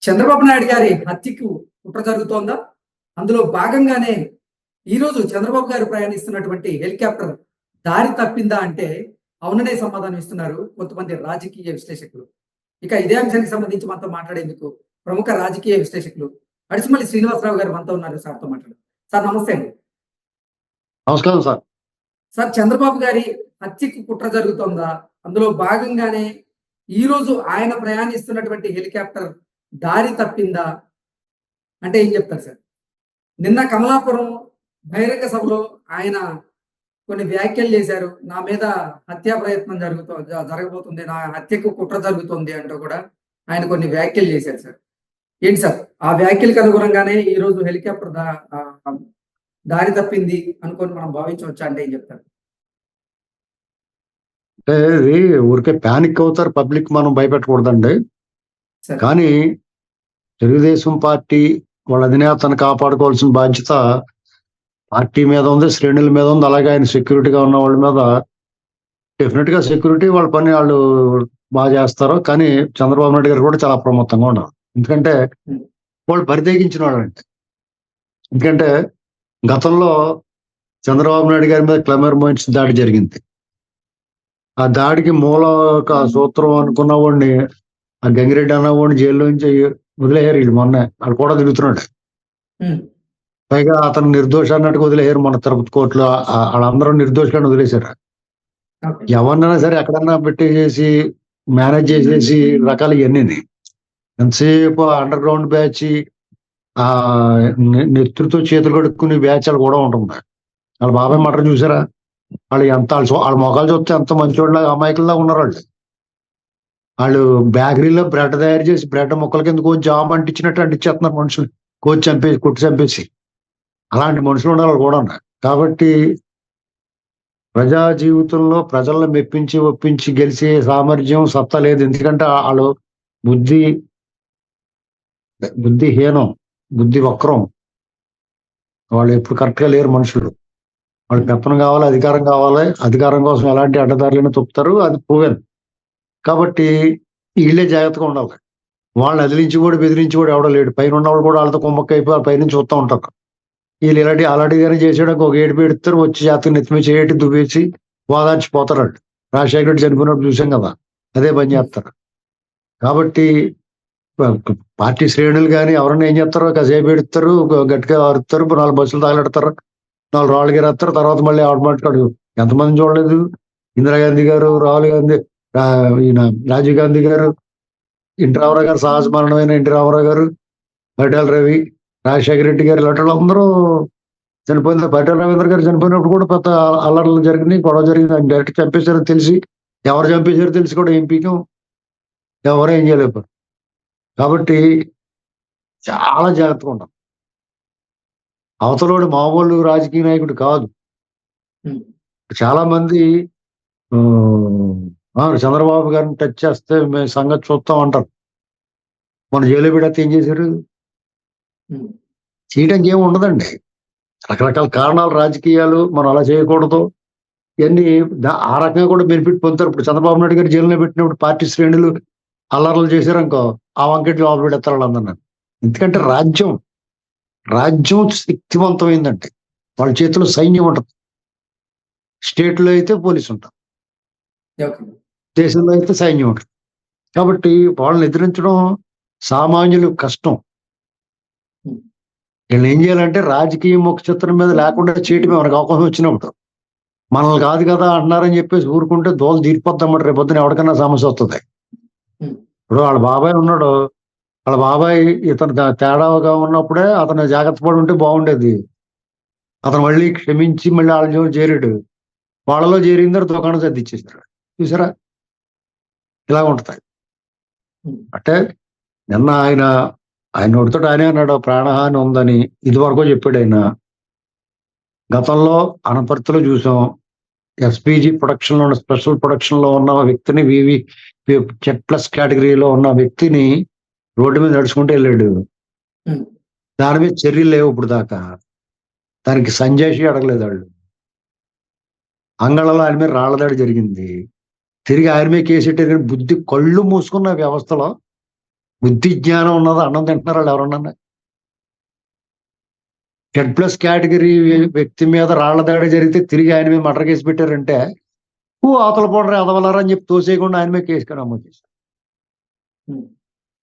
చంద్రబాబు నాయుడు గారి హత్యకు కుట్ర జరుగుతోందా? అందులో భాగంగానే ఈరోజు చంద్రబాబు గారు ప్రయాణిస్తున్నటువంటి హెలికాప్టర్ దారి తప్పిందా అంటే అవుననే సమాధానం ఇస్తున్నారు కొంతమంది రాజకీయ విశ్లేషకులు. ఇక ఇదే అంశానికి సంబంధించి మనతో మాట్లాడేందుకు ప్రముఖ రాజకీయ విశ్లేషకులు అడిసిమల్లి శ్రీనివాసరావు గారు మనతో ఉన్నారు. సార్తో మాట్లాడు. సార్ నమస్తే అండి. నమస్కారం సార్. సార్, చంద్రబాబు గారి హత్యకు కుట్ర జరుగుతోందా? అందులో భాగంగానే ఈరోజు ఆయన ప్రయాణిస్తున్నటువంటి హెలికాప్టర్ దారి తప్పిందా అంటే ఏం చెప్తారు సార్? నిన్న కమలాపురం బహిరంగ సభలో ఆయన కొన్ని వ్యాఖ్యలు చేశారు. నా మీద హత్యా ప్రయత్నం జరగబోతుంది, నా హత్యకు కుట్ర జరుగుతుంది అంటూ కూడా ఆయన కొన్ని వ్యాఖ్యలు చేశారు సార్. ఏంటి సార్ ఆ వ్యాఖ్యలకు అనుగుణంగానే ఈ రోజు హెలికాప్టర్ దారి తప్పింది అనుకొని మనం భావించవచ్చా అంటే ఏం చెప్తారు? అంటే ఇది ఊరికే ప్యానిక్ అవుతారు పబ్లిక్, మనం భయపెట్టకూడదండి. సార్ కానీ తెలుగుదేశం పార్టీ వాళ్ళ అధినేతను కాపాడుకోవాల్సిన బాధ్యత పార్టీ మీద ఉంది, శ్రేణుల మీద ఉంది. అలాగే ఆయన సెక్యూరిటీగా ఉన్న వాళ్ళ మీద డెఫినెట్ గా సెక్యూరిటీ వాళ్ళ పని వాళ్ళు బాగా చేస్తారు. కానీ చంద్రబాబు నాయుడు గారు కూడా చాలా అప్రమత్తంగా ఉన్నారు. ఎందుకంటే వాళ్ళు బరితెగించిన వాళ్ళు అంటే. ఎందుకంటే గతంలో చంద్రబాబు నాయుడు గారి మీద క్లెమర్ మోయిన్స్ దాడి జరిగింది. ఆ దాడికి మూల సూత్రం అనుకున్న వాడిని, ఆ గంగిరెడ్డి అన్నవాడిని జైల్లో నుంచి వదిలేయారు వీళ్ళు. మొన్న వాళ్ళు కూడా తిరుగుతున్నాడు. పైగా అతను నిర్దోష అన్నట్టుగా వదిలేయారు మొన్న తిరుపతి కోర్టులో. వాళ్ళందరూ నిర్దోషాన్ని వదిలేశారు. ఎవరినైనా సరే ఎక్కడన్నా పెట్టేసి మేనేజ్ చేసేసి రకాలు ఇవన్నీ. ఎంతసేపు అండర్ గ్రౌండ్ బ్యాచ్, ఆ నెత్తుతో చేతులు కడుక్కునే బ్యాచ్ వాళ్ళు కూడా ఉంటుంది. వాళ్ళ బాబాయ్ మటర్ చూసారా? వాళ్ళు ఎంత వాళ్ళ మొఖాలు చూస్తే ఎంత మంచివాళ్ళ అమాయకుల్లా ఉన్నారు వాళ్ళు. వాళ్ళు బేకరీలో బ్రెడ్ తయారు చేసి బ్రెడ్ ముక్కల కింద కోచి జామ్ అంటించినట్టు అంటించేస్తున్నారు మనుషులు, కోచి చంపేసి కొట్టి చంపేసి. అలాంటి మనుషులు ఉండాలి కూడా. కాబట్టి ప్రజా జీవితంలో ప్రజలను మెప్పించి ఒప్పించి గెలిచే సామర్థ్యం సత్తా లేదు. ఎందుకంటే వాళ్ళు బుద్ధిహీనం, బుద్ధి వక్రం. వాళ్ళు ఎప్పుడు కరెక్ట్ గా లేరు మనుషులు. వాళ్ళు పెత్తనం కావాలి, అధికారం కావాలి. అధికారం కోసం ఎలాంటి అడ్డదారులైనా తొక్కుతారు, అది పోవేది. కాబట్టి వీళ్ళే జాగ్రత్తగా ఉండాలి. వాళ్ళని అదిలించి కూడా బెదిరించి కూడా ఎవడో లేడు. పైన ఉన్నవాళ్ళు కూడా వాళ్ళతో కుమ్మక్క అయిపోయి పైనుంచి చూస్తూ ఉంటారు. వీళ్ళు అలాంటిగానే చేసేయడానికి ఒక ఏడు పెడతారు, వచ్చి జాతకు నెత్తిమీ చేయటి దువ్వేసి వాదార్చిపోతారు. రాజశేఖర రెడ్డి చనిపోయినప్పుడు చూసాం కదా, అదే పని చేస్తారు. కాబట్టి పార్టీ శ్రేణులు కానీ ఎవరైనా ఏం చేస్తారో కాసేపు పెడతారు, గట్టిగా అరుతారు, 4 బస్సులు తగలెడతారు, 4 రాళ్ళు గిరేస్తారు. తర్వాత మళ్ళీ ఆటోమేటిక్ ఎంతమంది చూడలేదు. ఇందిరాగాంధీ గారు, రాహుల్ గాంధీ, ఈయన రాజీవ్ గాంధీ గారు, ఎన్టీ రామారావు గారు, సహజ మరణమైన ఎన్టీ రామారావు గారు, పరిటాల రవి, రాజశేఖర రెడ్డి గారు, ఇలాంటి వాళ్ళందరూ చనిపోయింది. పరిటాల రవీంద్ర గారు చనిపోయినప్పుడు కూడా పెద్ద అల్లర్లు జరిగినాయి, గొడవ జరిగింది. ఆయన డైరెక్ట్ చంపేశారని తెలిసి, ఎవరు చంపేశారో తెలిసి కూడా ఏం పీకం, ఎవరో ఏం చేయలేకపోయారు. కాబట్టి చాలా జాగ్రత్తగా ఉంటాం. అవతలోడు మామూలు రాజకీయ నాయకుడు కాదు. చాలా మంది చంద్రబాబు గారిని టచ్ చేస్తే మేము సంగతి చూస్తాం అంటారు. మన జైలు పెడితే ఏం చేశారు? చేయడానికి ఏమి ఉండదండి. రకరకాల కారణాలు, రాజకీయాలు, మనం అలా చేయకూడదు ఇవన్నీ ఆ రకంగా కూడా బెనిఫిట్ పొందుతారు. ఇప్పుడు చంద్రబాబు నాయుడు గారు జైల్లో పెట్టినప్పుడు పార్టీ శ్రేణులు అల్లర్లు చేశారనుకో, ఆ వంకెట్ లోపల పెడతారు వాళ్ళందరూ. ఎందుకంటే రాజ్యం శక్తివంతమైందంటే వాళ్ళ చేతిలో సైన్యం ఉంటుంది. స్టేట్లో అయితే పోలీసు ఉంటారు, దేశంలో అయితే సైన్యం ఉంటుంది. కాబట్టి వాళ్ళని ఎదిరించడం సామాన్యులు కష్టం. వీళ్ళు ఏం చేయాలంటే రాజకీయ ముఖ చిత్రం మీద లేకుండా చేయటమే. మనకు అవకాశం వచ్చినప్పుడు మనల్ని కాదు కదా అంటున్నారని చెప్పేసి ఊరుకుంటే దోలు తీరిపోద్దామంటే రేపొద్దున ఎవరికైనా సమస్య వస్తుంది. ఇప్పుడు వాళ్ళ బాబాయ్ ఉన్నాడు, వాళ్ళ బాబాయ్ ఇతను తేడాగా ఉన్నప్పుడే అతను జాగ్రత్త పడి ఉంటే బాగుండేది. అతను మళ్ళీ క్షమించి మళ్ళీ వాళ్ళ చేరాడు. వాళ్ళలో చేరిన తర్వాత దుకాణం సర్దిచ్చేసారు. చూసారా ఇలా ఉంటాయి. అంటే నిన్న ఆయన నోటితో ఆయనే అన్నాడు ప్రాణహాని ఉందని. ఇదివరకు చెప్పాడు ఆయన. గతంలో అనపర్తిలో చూసాం, ఎస్పీజీ ప్రొడక్షన్ లో, స్పెషల్ ప్రొడక్షన్ లో ఉన్న వ్యక్తిని, Z+ కేటగిరీలో ఉన్న వ్యక్తిని రోడ్డు మీద నడుచుకుంటూ వెళ్ళాడు. దాని మీద చర్యలు లేవు ఇప్పుడు దాకా. దానికి సంజాయిషి అడగలేదు వాళ్ళు. అంగళంలో ఆయన మీద రాళ్లదాడి జరిగింది. తిరిగి ఆయన మీద కేసెట్టారు. కానీ బుద్ధి కళ్ళు మూసుకున్న వ్యవస్థలో బుద్ధి జ్ఞానం ఉన్నది, అన్నం తింటున్నారు వాళ్ళు ఎవరన్నా? Z+ కేటగిరీ వ్యక్తి మీద రాళ్ల దాడి జరిగితే తిరిగి ఆయన మీద మర్డర్ కేసు పెట్టారంటే అవతల పోడరు ఎదవలరా అని చెప్పి తోసేయకుండా ఆయన మీద కేసు నమోదు చేశారు. ఉమ్.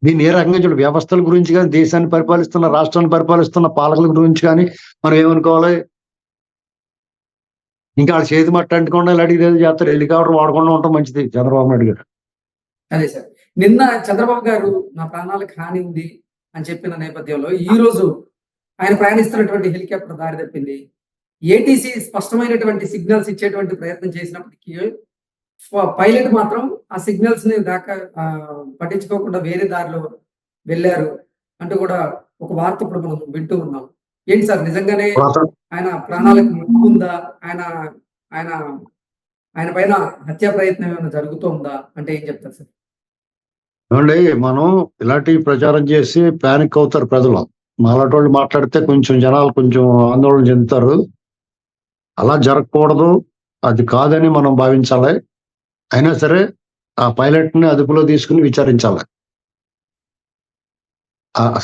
దీన్ని ఏ రకంగా చూడు, వ్యవస్థల గురించి కానీ, దేశాన్ని పరిపాలిస్తున్న, రాష్ట్రాన్ని పరిపాలిస్తున్న పాలకుల గురించి కానీ మనం ఏమనుకోవాలి? ఇంకా వాళ్ళ చేతి మట్ట అంటుకుండా ఇలాంటి చేస్తారు. హెలికాప్టర్ వాడకుండా ఉండటం మంచిది చంద్రబాబు నాయుడు గారు. అదే సార్, నిన్న చంద్రబాబు గారు నా ప్రాణాలకు హాని ఉంది అని చెప్పిన నేపథ్యంలో ఈ రోజు ఆయన ప్రయాణిస్తున్నటువంటి హెలికాప్టర్ దారి తప్పింది. ఏటీసీ స్పష్టమైనటువంటి సిగ్నల్స్ ఇచ్చేటువంటి ప్రయత్నం చేసినప్పటికీ పైలట్ మాత్రం ఆ సిగ్నల్స్ ని దాకా పట్టించుకోకుండా వేరే దారిలో వెళ్ళారు అంటూ కూడా ఒక వార్త ఇప్పుడు మనం వింటూ ఉన్నాం. ఏంటి సార్, నిజంగానే ఆయన ప్రాణాలకు ముప్పు ఉందా? ఆయన ఆయన ఆయన పైన హత్యా ప్రయత్నం ఏమైనా జరుగుతుందా అంటే ఏం చెప్తారు సార్? ఏమండి, మనం ఇలాంటి ప్రచారం చేసి ప్యానిక్ అవుతారు ప్రజలు. మాలాంటి వాళ్ళు మాట్లాడితే కొంచెం జనాలు కొంచెం ఆందోళన చెందుతారు. అలా జరగకూడదు, అది కాదని మనం భావించాలి. అయినా సరే ఆ పైలట్ ని అదుపులో తీసుకుని విచారించాలి.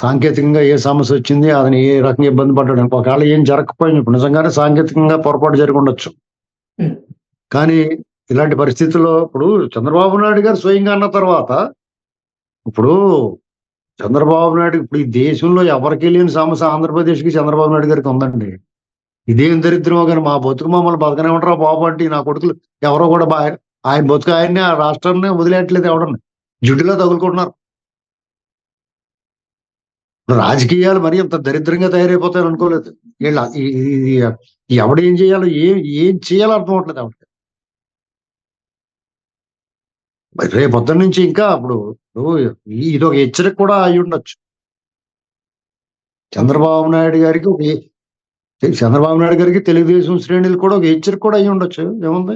సాంకేతికంగా ఏ సమస్య వచ్చింది, అతను ఏ రకంగా ఇబ్బంది పడ్డాడు, ఒకవేళ ఏం జరగకపోయినప్పుడు నిజంగానే సాంకేతికంగా పొరపాటు జరిగి ఉండొచ్చు. కానీ ఇలాంటి పరిస్థితుల్లో ఇప్పుడు చంద్రబాబు నాయుడు గారు స్వయంగా అన్న తర్వాత, ఇప్పుడు చంద్రబాబు నాయుడు ఇప్పుడు ఈ దేశంలో ఎవరికి లేని సమస్య ఆంధ్రప్రదేశ్కి చంద్రబాబు నాయుడు గారికి ఉందండి. ఇదేం దరిద్రమో కానీ మా బతుకు మమ్మల్ని బతకనే ఉంటారా బాబు అంటే నా కొడుకులు ఎవరో కూడా ఆయన బతుకు ఆయన్ని, ఆ రాష్ట్రాన్ని వదిలేయట్లేదు. ఎవడన్నా జుట్టులో తగులుకుంటున్నారు. రాజకీయాలు మరి ఇంత దరిద్రంగా తయారైపోతాయని అనుకోలేదు. వీళ్ళు ఎవడేం చేయాలో ఏం చేయాలో అర్థం అవట్లేదు ఎవరికి. రేపు పొద్దున్న నుంచి ఇంకా ఇప్పుడు ఇది ఒక హెచ్చరిక కూడా అయి ఉండొచ్చు చంద్రబాబు నాయుడు గారికి తెలుగుదేశం శ్రేణులు కూడా ఒక హెచ్చరిక కూడా అయి ఉండొచ్చు. ఏముంది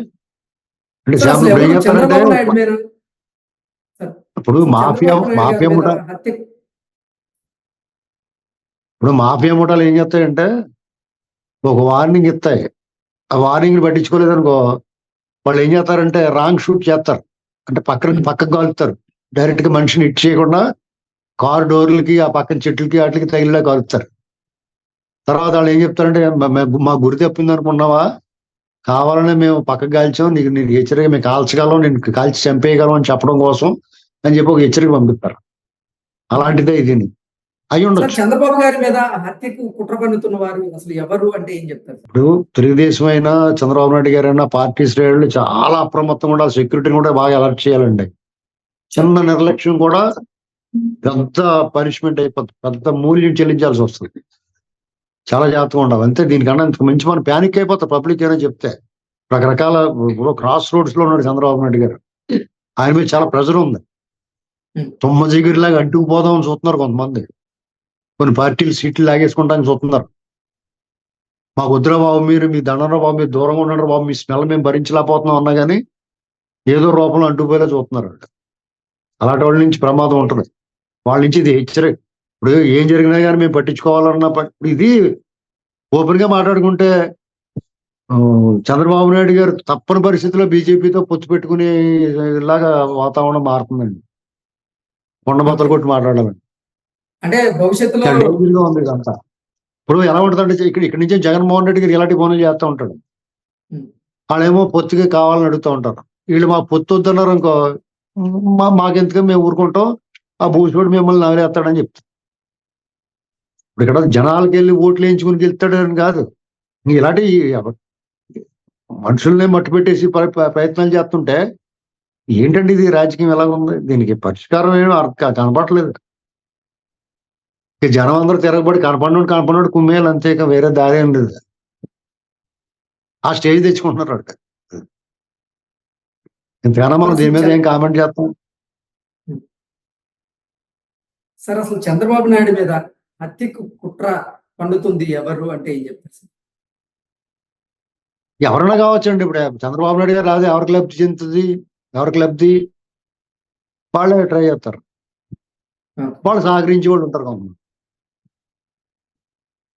అంటే ఇప్పుడు మాఫియా ముఠాలు ఏం చేస్తాయంటే ఒక వార్నింగ్ ఇస్తాయి. ఆ వార్నింగ్ పట్టించుకోలేదనుకో, వాళ్ళు ఏం చేస్తారంటే రాంగ్ షూట్ చేస్తారు. అంటే పక్కకు కాలుస్తారు. డైరెక్ట్ గా మనిషిని హిట్ చేయకుండా కారు డోర్లకి, ఆ పక్కన చెట్లకి వాటికి తగిలిలా కాలుస్తారు. తర్వాత వాళ్ళు ఏం చెప్తారంటే మా గురి తప్పింది అనుకున్నావా, కావాలనే మేము పక్కకు కాల్చాం, నీకు హెచ్చరిక మేము కాల్చగలం, నేను కాల్చి చంపేయగలం అని చెప్పడం కోసం అని చెప్పి ఒక హెచ్చరిక పంపిస్తారు. అలాంటిదే ఇది అయి ఉండొచ్చు. చంద్రబాబు గారి మీద హత్యకు కుట్ర పన్నుతున్న వారు అసలు ఎవరు అంటే ఏం చెప్తారు? ఇప్పుడు తెలుగుదేశం అయినా చంద్రబాబు నాయుడు గారైనా పార్టీ శ్రేణులు చాలా అప్రమత్తంగా ఉండాలి. సెక్యూరిటీని కూడా బాగా అలర్ట్ చేయాలండి. చిన్న నిర్లక్ష్యం కూడా పెద్ద పనిష్మెంట్ అయిపోతుంది, పెద్ద మూల్యం చెల్లించాల్సి వస్తుంది. చాలా జాగ్రత్తగా ఉండాలి. అంతే, దీనికన్నా ఇంతకు మించి మనం ప్యానిక్ అయిపోతాం పబ్లిక్ అయినా చెప్తే. రకరకాల క్రాస్ రోడ్స్ లో ఉన్నాడు చంద్రబాబు నాయుడు గారు. ఆయన మీద చాలా ప్రెజర్ ఉంది. తుమ్మజిగిరిలాగా అంటుకుపోదామని చూస్తున్నారు కొంతమంది. కొన్ని పార్టీలు సీట్లు లాగేసుకుంటానికి చూస్తున్నారు. మాకు వద్దురా బాబు, మీరు మీ దండరా బాబు, మీరు దూరంగా ఉండరు బాబు, మీ స్మెల్ మేము భరించలేకపోతున్నాం అన్నా కానీ ఏదో రూపంలో అంటుకుపోయేలా చూస్తున్నారు. అలాంటి వాళ్ళ నుంచి ప్రమాదం ఉంటుంది. వాళ్ళ నుంచి ఇది హెచ్చరిక. ఇప్పుడు ఏం జరిగినా కానీ మేము పట్టించుకోవాలన్నా ఇది ఓపెన్ గా మాట్లాడుకుంటే చంద్రబాబు నాయుడు గారు తప్పని పరిస్థితిలో బీజేపీతో పొత్తు పెట్టుకునే ఇలాగా వాతావరణం మారుతుందండి. కొండబద్దలు కొట్టి మాట్లాడాలండి. అంటే భవిష్యత్తులో ఉంది ఇదంతా. ఇప్పుడు ఎలా ఉంటుందంటే ఇక్కడ నుంచే జగన్మోహన్ రెడ్డి గారు ఇలాంటి పనులు చేస్తూ ఉంటాడు. వాళ్ళేమో పొత్తుగా కావాలని అడుగుతూ ఉంటారు. వీళ్ళు మా పొత్తు వద్దన్నారు అనుకో, మాకెందుకు మేము ఊరుకుంటాం, ఆ భూషుడు మిమ్మల్ని నవలేస్తాడని చెప్తారు. ఇప్పుడు ఇక్కడ జనాలకి వెళ్ళి ఓట్లు వేయించుకుని గెలుస్తాడని కాదు, ఇలాంటి మనుషుల్ని మట్టు పెట్టేసి ప్రయత్నాలు చేస్తుంటే ఏంటండి ఇది రాజకీయం ఎలాగ ఉంది? దీనికి పరిష్కారం ఏమో కనపడట్లేదు. జనం అందరూ తిరగబడి కనపడినోడు కుమ్మేయాలి, అంతే, వేరే దారి ఏం లేదు. ఆ స్టేజ్ తెచ్చుకుంటున్నారు అక్కడ. ఇంతకన్నా మనం దీని మీద ఏం కామెంట్ చేస్తాం? సార్, అసలు చంద్రబాబు నాయుడు మీద హత్యకు కుట్ర పండుతుంది ఎవరు అంటే ఏం చెప్తారు సార్? ఎవరైనా కావచ్చండి. ఇప్పుడు చంద్రబాబు నాయుడు గారు రాదు, ఎవరికి లబ్ధి చెందుతుంది, ఎవరికి లబ్ధి వాళ్ళే ట్రై చేస్తారు. వాళ్ళు సహకరించి వాళ్ళు ఉంటారు కొంతమంది.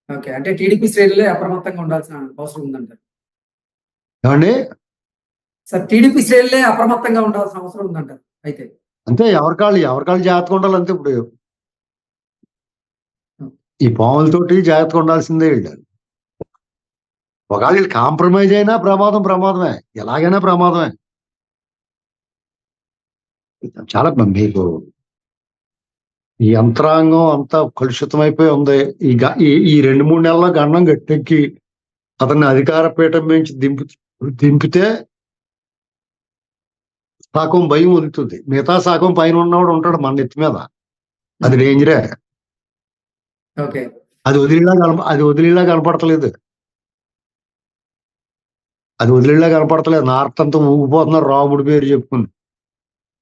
ఓకే, అంటే టీడీపీ శ్రేణులే అప్రమత్తంగా ఉండాల్సిన అవసరం ఉందంటారు. ఏమండి సార్, టీడీపీ శ్రేణులే అప్రమత్తంగా ఉండాల్సిన అవసరం ఉందంటారు అయితే? అంతే, ఎవరికాళ్ళు జాగ్రత్తగా ఉండాలి. అంతే. ఇప్పుడు ఈ పాములతోటి జాగ్రత్తగా ఉండాల్సిందే వీళ్ళు. ఒకవేళ వీళ్ళు కాంప్రమైజ్ అయినా ప్రమాదమే, ఎలాగైనా ప్రమాదమే. చాలా మీకు ఈ యంత్రాంగం అంతా కలుషితమైపోయి ఉంది. ఈ 2-3 నెలల గండం గట్టెక్కి అతన్ని అధికార పీఠం నుంచి దింపితే సగం భయం వదులుతుంది, మిగతా సగం పైన ఉన్నవాడు ఉంటాడు మన నెత్తి మీద. అది డేంజరే. ఓకే. అది వదిలేలా కనపడతలేదు. నార్త్ అంతా ఊగిపోతున్నారు రాముడి పేరు చెప్పుకుని.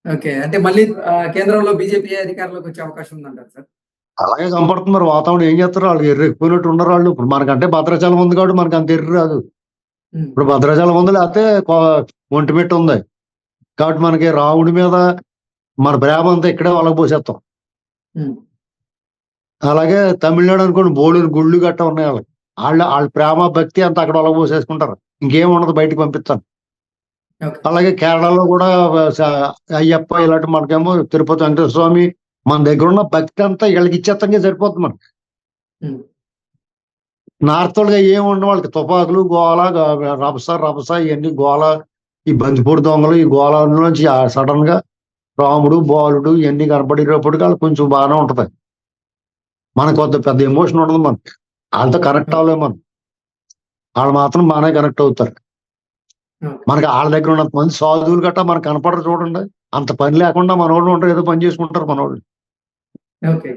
ఓకే. అంటే మళ్ళీ కేంద్రంలో బీజేపీ అధికారంలోకి వచ్చే అవకాశం ఉందంటారు సార్? అలాగే కనపడుతుంది. మరి వాతావరణం ఏం చేస్తారు, వాళ్ళు ఎర్రెక్కిపోయినట్టు ఉన్నారు వాళ్ళు. ఇప్పుడు మనకంటే భద్రాచలం ఉంది కాబట్టి మనకు అంత ఎర్రి రాదు. ఇప్పుడు భద్రాచలం ఉంది, లేకపోతే ఒంటిమిట్ట ఉంది కాబట్టి మనకి రాముడి మీద మన ప్రేమ అంతా ఇక్కడే వలకపోసేస్తాం. అలాగే తమిళనాడు అనుకోండి, బోర్డు గుళ్ళు గట్ట ఉన్నాయి వాళ్ళకి. వాళ్ళ ప్రేమ భక్తి అంతా అక్కడ వలకపోసేసుకుంటారు, ఇంకేం ఉండదు, బయటకు పంపిస్తాను. అలాగే కేరళలో కూడా అయ్యప్ప ఇలాంటి, మనకేమో తిరుపతి వెంకటేశ్వర స్వామి, మన దగ్గర ఉన్న భక్తి అంతా వీళ్ళకి ఇచ్చేత్తంగా సరిపోతుంది మనకి. నార్త్ వాళ్ళగా ఏమి ఉండవు, వాళ్ళకి తుపాకులు, గోల, రభస ఇవన్నీ గోల, ఈ బంతిపూడి దొంగలు, ఈ గోల నుంచి సడన్ గా రాముడు బాలుడు ఇవన్నీ కనపడేటప్పటికి వాళ్ళు కొంచెం బాగానే ఉంటది. మనకు కొద్ది పెద్ద ఎమోషన్ ఉండదు మనకి. వాళ్ళతో కనెక్ట్ అవ్వలేము మనం, వాళ్ళు మాత్రం బాగానే కనెక్ట్ అవుతారు. మనకి వాళ్ళ దగ్గర ఉన్నంత మంది సాధువులు గట్టా మనకు కనపడరు చూడండి. అంత పని లేకుండా మనోళ్ళు ఉంటారు, ఏదో పని చేసుకుంటారు మనోళ్ళు. ఓకే.